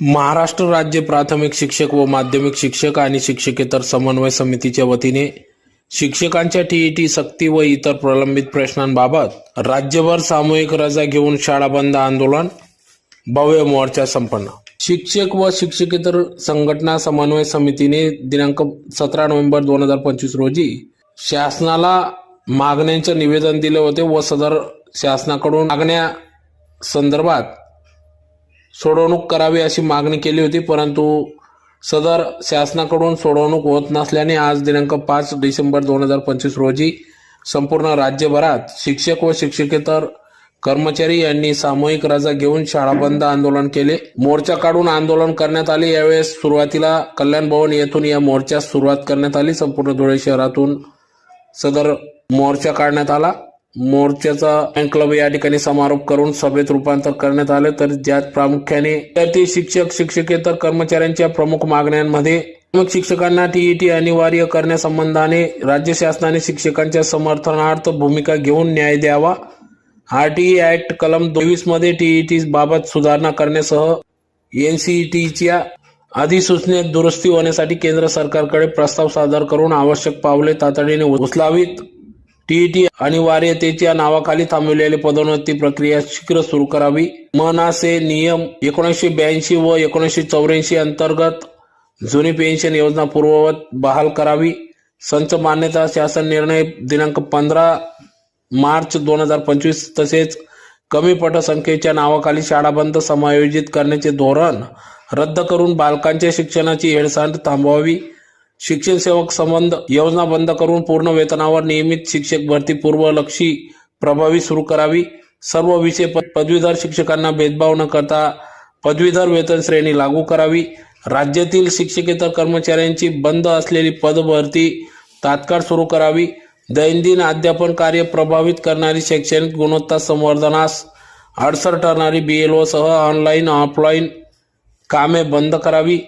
महाराष्ट्र राज्य प्राथमिक शिक्षक व माध्यमिक शिक्षक आणि शिक्षकेतर समन्वय समितीच्या वतीने शिक्षकांच्या टीईटी सक्ती व इतर प्रलंबित प्रश्नांबाबत राज्यभर सामूहिक रजा घेऊन शाळा बंद आंदोलन, भव्य मोर्चा संपन्न। शिक्षक व शिक्षकेतर संघटना समन्वय समितीने दिनांक 17 नोव्हेंबर 2025 रोजी शासनाला मागण्यांचे निवेदन दिले होते व सदर शासनाकडून मागण्या संदर्भात सोडवणूक करावी अशी मागणी केली होती, परंतु सदर शासनाकडून सोडवणूक होत नसल्याने आज दिनांक 5 डिसेंबर 2025 रोजी संपूर्ण राज्यभरात शिक्षक व शिक्षकेतर कर्मचारी यांनी सामूहिक रजा घेऊन शाळा बंद आंदोलन केले। मोर्चा काढून आंदोलन करण्यात आले। यावेळेस सुरुवातीला कल्याण भवन येथून या मोर्चास सुरुवात करण्यात आली। संपूर्ण धुळे शहरातून सदर मोर्चा काढण्यात आला। मोर्चाचा फॅन क्लब या ठिकाणी समारोप करून सभेत रूपांतर करण्यात आले। तर ज्यात प्रामुख्याने विद्यार्थी, शिक्षक, शिक्षकेतर कर्मचाऱ्यांच्या प्रमुख मागण्यांमध्ये शिक्षकांना टीईटी अनिवार्य करण्यासंबंधाने राज्य शासनाने शिक्षकांच्या समर्थनार्थ भूमिका घेऊन न्याय द्यावा, आरटीई ऍक्ट कलम 22 मध्ये टीईटी बाबत सुधारणा करण्यासह एनसीईटीच्या अधिसूचनेत दुरुस्ती होण्यासाठी केंद्र सरकारकडे प्रस्ताव सादर करून आवश्यक पावले तातडीने उचलावीत, टीईटी अनिवार्यतेच्या नावाखाली थांबवलेली पदोन्नती प्रक्रिया शीघ्र सुरू करावी, मनासे नियम 1982 व 1984 अंतर्गत जुनी पेन्शन योजना पूर्ववत बहाल करावी, संच मान्यता शासन निर्णय दिनांक 15 मार्च 2025 तसेच कमी पटसंख्येच्या नावाखाली शाळा बंद समायोजित करण्याचे धोरण रद्द करून बालकांच्या शिक्षणाची हेळसांड थांबवावी, शिक्षण सेवक संबंध योजना बंद करून पूर्ण वेतनावर नियमित शिक्षक भरती पूर्वलक्षी प्रभावी सुरू करावी, सर्व विषय पदवीधर शिक्षकांना भेदभाव न करता पदवीधर वेतन श्रेणी लागू करावी, राज्यातील शिक्षकेतर कर्मचाऱ्यांची बंद असलेली पदभरती तात्काळ सुरू करावी, दैनंदिन अध्यापन कार्य प्रभावित करणारी शैक्षणिक गुणवत्ता संवर्धनास अडसर ठरणारी बीएलओ सह ऑनलाईन ऑफलाईन कामे बंद करावी,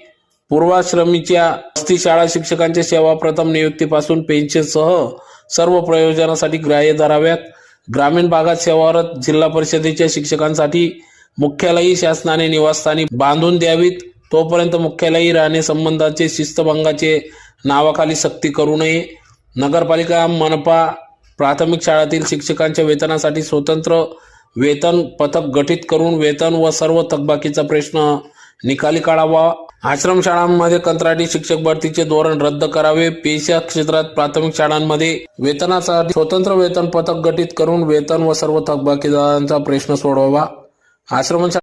पूर्वाश्रमीच्या वसती शाळा शिक्षकांच्या सेवा प्रथम नियुक्तीपासून पेन्शनसह सर्व प्रयोजनासाठी ग्राह्य धराव्यात, ग्रामीण भागात सेवारत जिल्हा परिषदेच्या शिक्षकांसाठी मुख्यालयी शासनाने निवासस्थानी बांधून द्यावीत, तोपर्यंत मुख्यालयी राहणे संबंधाचे शिस्तभंगाचे नावाखाली सक्ती करू नये, नगरपालिका, मनपा, प्राथमिक शाळांतील शिक्षकांच्या वेतनासाठी स्वतंत्र वेतन पथक गठीत करून वेतन व सर्व थकबाकीचा प्रश्न निकाली काढावा, आश्रमशाळांमध्ये कंत्राटी शिक्षक भरतीचे धोरण रद्द करावे, पेशा क्षेत्रात प्राथमिक शाळांमध्ये वेतनासाठी स्वतंत्र वेतन पथक गठीत करून वेतन व सर्व थकबाकीदारांचा प्रश्न सोडवावा, आश्रम